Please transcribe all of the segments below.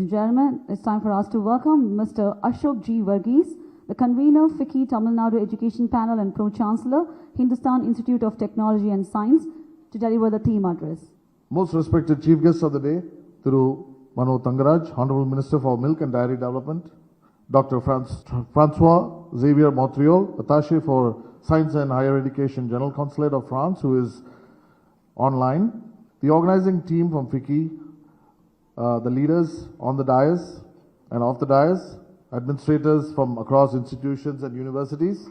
and gentlemen, it's time for us to welcome Mr. Ashok G. Verghese, the convener, FICCI Tamil Nadu Education Panel and Pro Chancellor, Hindustan Institute of Technology and Science, to deliver the theme address. Most respected Chief Guest of the day, Thiru Mano Tangaraj, Honorable Minister for Milk and Dairy Development, Dr. Francois Xavier Montreal, Attaché for Science and Higher Education, General Consulate of France, who is online, the organizing team from FICCI, the leaders on the dais and off the dais, administrators from across institutions and universities,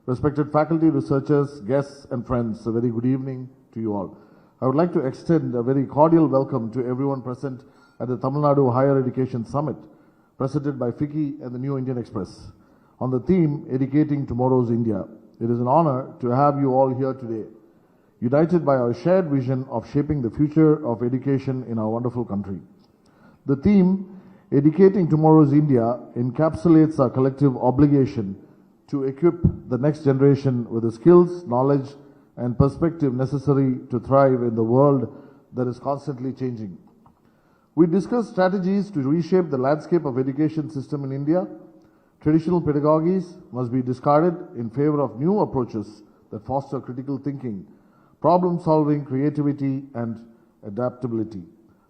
respected faculty, researchers, guests and friends, a very good evening to you all. I would like to extend a very cordial welcome to everyone present at the Tamil Nadu Higher Education Summit, presented by FICCI and the New Indian Express, on the theme, Educating Tomorrow's India. It is an honor to have you all here today, united by our shared vision of shaping the future of education in our wonderful country. The theme, Educating Tomorrow's India, encapsulates our collective obligation to equip the next generation with the skills, knowledge, and perspective necessary to thrive in the world that is constantly changing. We discuss strategies to reshape the landscape of education system in India. Traditional pedagogies must be discarded in favor of new approaches that foster critical thinking, problem-solving, creativity, and adaptability.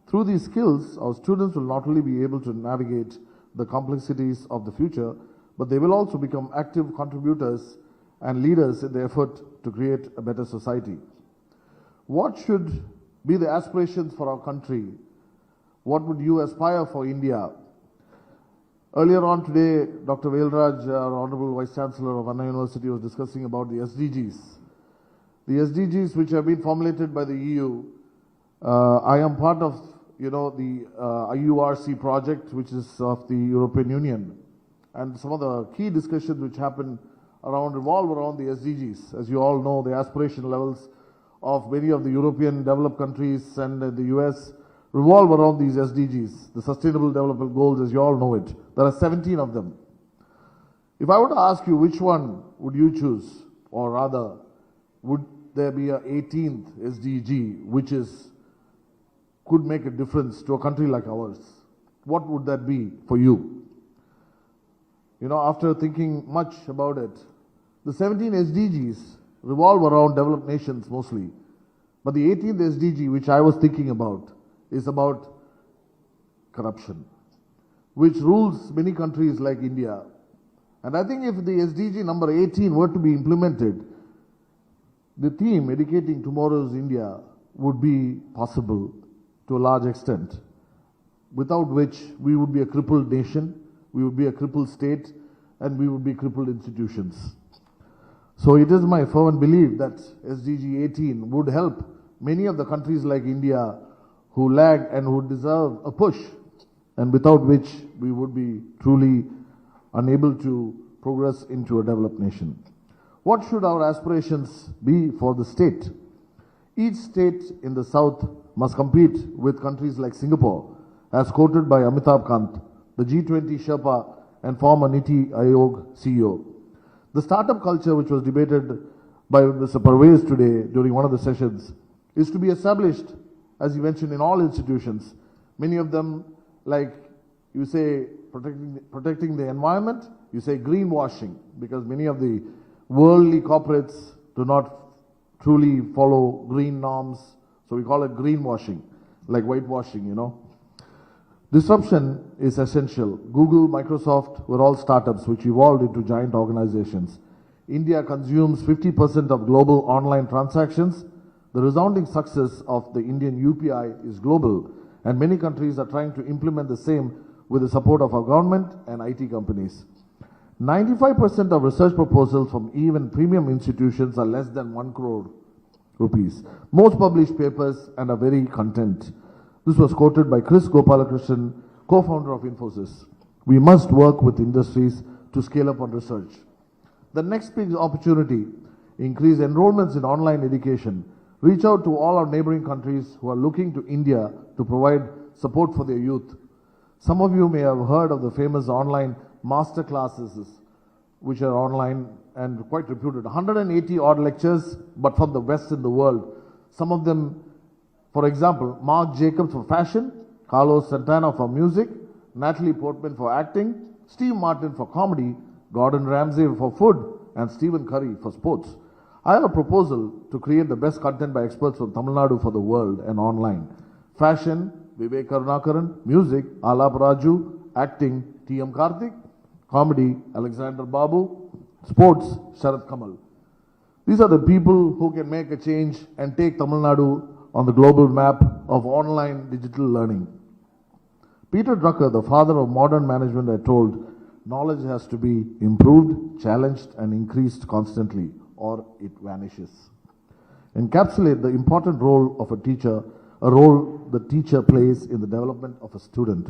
Through these skills, our students will not only be able to navigate the complexities of the future, but they will also become active contributors and leaders in the effort to create a better society. What should be the aspirations for our country? What would you aspire for India? Earlier on today, Dr. Velraj, our Honorable Vice Chancellor of Anna University, was discussing about the SDGs. The SDGs which have been formulated by the EU. I am part of, the IURC project, which is of the European Union. And some of the key discussions which happen revolve around the SDGs. As you all know, the aspiration levels of many of the European developed countries and the US revolve around these SDGs, the Sustainable Development Goals, as you all know it. There are 17 of them. If I were to ask you which one would you choose, or rather, would there be an 18th SDG which could make a difference to a country like ours? What would that be for you? After thinking much about it, the 17 SDGs revolve around developed nations mostly. But the 18th SDG, which I was thinking about, is about corruption, which rules many countries like India. And I think if the SDG number 18 were to be implemented, the theme, Educating Tomorrow's India, would be possible to a large extent, without which we would be a crippled nation, we would be a crippled state, and we would be crippled institutions. So it is my fervent belief that SDG 18 would help many of the countries like India who lag and who deserve a push, and without which we would be truly unable to progress into a developed nation. What should our aspirations be for the state? Each state in the south must compete with countries like Singapore, as quoted by Amitabh Kant, the G20 Sherpa and former Niti Aayog CEO. The startup culture, which was debated by Mr. Parvez today during one of the sessions, is to be established, as you mentioned, in all institutions. Many of them, like you say, protecting the environment, you say greenwashing, because many of the worldly corporates do not truly follow green norms, so we call it greenwashing, like whitewashing, Disruption is essential. Google, Microsoft were all startups which evolved into giant organizations. India consumes 50% of global online transactions. The resounding success of the Indian UPI is global, and many countries are trying to implement the same with the support of our government and IT companies. 95% of research proposals from even premium institutions are less than 1 crore rupees. Most published papers and are very content. This was quoted by Chris Gopalakrishnan, co-founder of Infosys. We must work with industries to scale up on research. The next big opportunity, increase enrollments in online education. Reach out to all our neighboring countries who are looking to India to provide support for their youth. Some of you may have heard of the famous online master classes, which are online and quite reputed. 180 odd lectures, but from the West in the world. Some of them, for example, Marc Jacobs for fashion, Carlos Santana for music, Natalie Portman for acting, Steve Martin for comedy, Gordon Ramsay for food, and Stephen Curry for sports. I have a proposal to create the best content by experts from Tamil Nadu for the world and online. Fashion, Vivek Karunakaran; music, Alap Raju; acting, T.M. Karthik; comedy, Alexander Babu; sports, Sharath Kamal. These are the people who can make a change and take Tamil Nadu on the global map of online digital learning. Peter Drucker, the father of modern management, had told, knowledge has to be improved, challenged, and increased constantly, or it vanishes. Encapsulate the important role of a teacher, a role the teacher plays in the development of a student.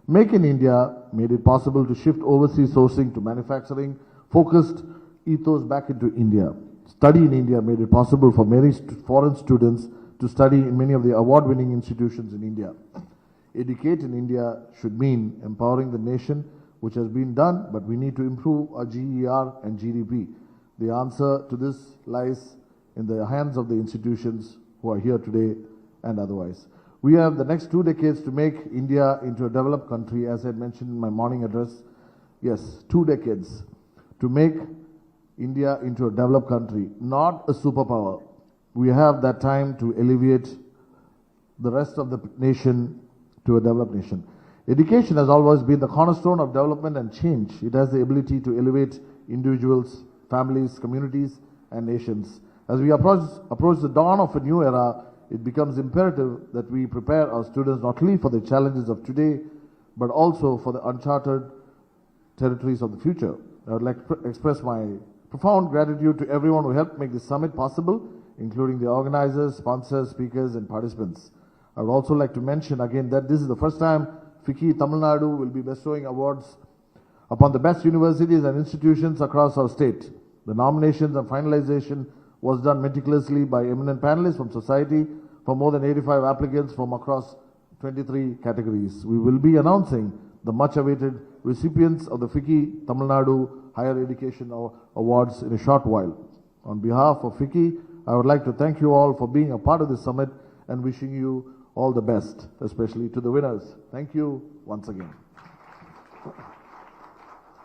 Make in India made it possible to shift overseas sourcing to manufacturing, focused ethos back into India. Study in India made it possible for many foreign students to study in many of the award-winning institutions in India. Educate in India should mean empowering the nation, which has been done, but we need to improve our GER and GDP. The answer to this lies in the hands of the institutions who are here today and otherwise. We have the next 2 decades to make India into a developed country, as I mentioned in my morning address. Yes, 2 decades to make India into a developed country, not a superpower. We have that time to elevate the rest of the nation to a developed nation. Education has always been the cornerstone of development and change. It has the ability to elevate individuals, families, communities, and nations. As we approach the dawn of a new era, it becomes imperative that we prepare our students not only for the challenges of today, but also for the uncharted territories of the future. I would like to express my profound gratitude to everyone who helped make this summit possible, including the organizers, sponsors, speakers, and participants. I would also like to mention again that this is the first time FICCI Tamil Nadu will be bestowing awards upon the best universities and institutions across our state. The nominations and finalization was done meticulously by eminent panelists from society for more than 85 applicants from across 23 categories. We will be announcing the much-awaited recipients of the FICCI Tamil Nadu Higher Education Awards in a short while. On behalf of FICCI, I would like to thank you all for being a part of this summit and wishing you all the best, especially to the winners. Thank you once again.